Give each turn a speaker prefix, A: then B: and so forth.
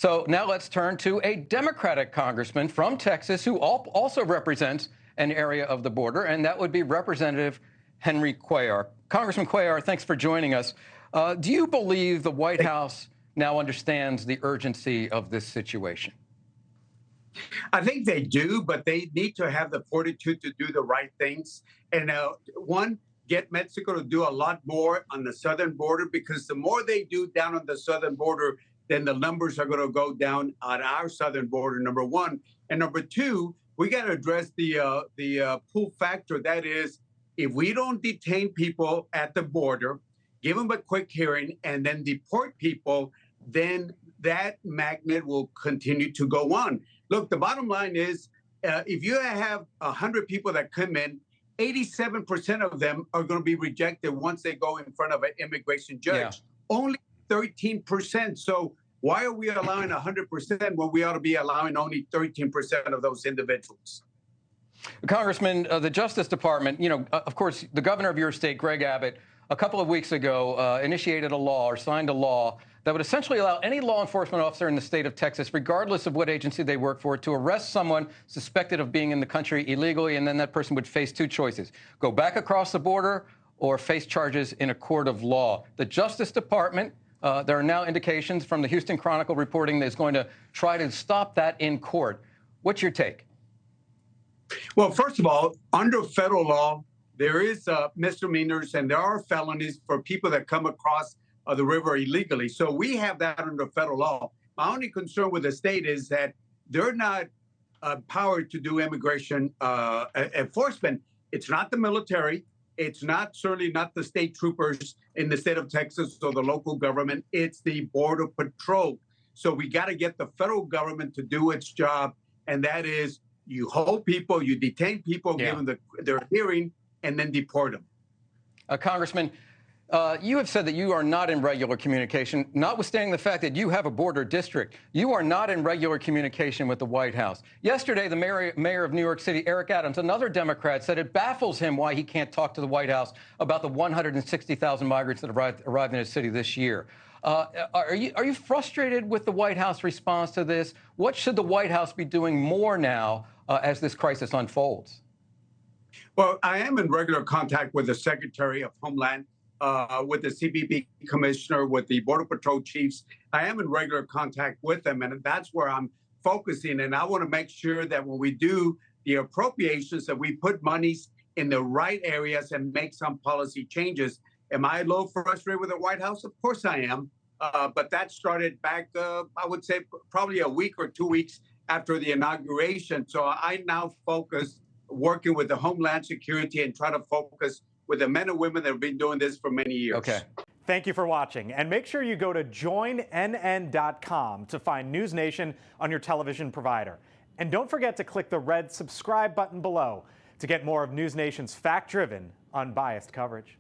A: So now let's turn to a Democratic congressman from Texas who also represents an area of the border, and that would be Representative Henry Cuellar. Congressman Cuellar, thanks for joining us. Do you believe the White House now understands the urgency of this situation?
B: I think they do, but they need to have the fortitude to do the right things. And one, get Mexico to do a lot more on the southern border, because the more they do down on the southern border, then the numbers are going to go down on our southern border, number one. And number two, we got to address the pull factor. That is, if we don't detain people at the border, give them a quick hearing, and then deport people, then that magnet will continue to go on. Look, the bottom line is, if you have 100 people that come in, 87% of them are going to be rejected once they go in front of an immigration judge.
A: Yeah.
B: Only 13%. So why are we allowing 100% when we ought to be allowing only 13% of those individuals?
A: Congressman, the Justice Department, of course, the governor of your state, Greg Abbott, a couple of weeks ago initiated a law or signed a law that would essentially allow any law enforcement officer in the state of Texas, regardless of what agency they work for, to arrest someone suspected of being in the country illegally, and then that person would face two choices: go back across the border or face charges in a court of law. The Justice Department, there are now indications from the Houston Chronicle reporting that it's going to try to stop that in court. What's your take?
B: Well, first of all, under federal law, there is misdemeanors and there are felonies for people that come across the river illegally. So we have that under federal law. My only concern with the state is that they're not empowered to do immigration enforcement. It's not the military. It's certainly not the state troopers in the state of Texas or the local government. It's the Border Patrol. So we got to get the federal government to do its job, and that is, you hold people, you detain people, give them their hearing, and then deport them.
A: Congressman, you have said that you are not in regular communication, notwithstanding the fact that you have a border district. You are not in regular communication with the White House. Yesterday, the mayor of New York City, Eric Adams, another Democrat, said it baffles him why he can't talk to the White House about the 160,000 migrants that arrived in his city this year. Are you frustrated with the White House response to this? What should the White House be doing more now as this crisis unfolds?
B: Well, I am in regular contact with the Secretary of Homeland, with the CBP commissioner, with the Border Patrol chiefs. I am in regular contact with them, and that's where I'm focusing. And I want to make sure that when we do the appropriations, that we put monies in the right areas and make some policy changes. Am I a little frustrated with the White House? Of course I am. But that started back, I would say, probably a week or 2 weeks after the inauguration. So I now focus working with the Homeland Security and try to focus with the men and women that have been doing this for many years.
A: Okay.
C: Thank you for watching. And make sure you go to joinnn.com to find NewsNation on your television provider. And don't forget to click the red subscribe button below to get more of NewsNation's fact-driven, unbiased coverage.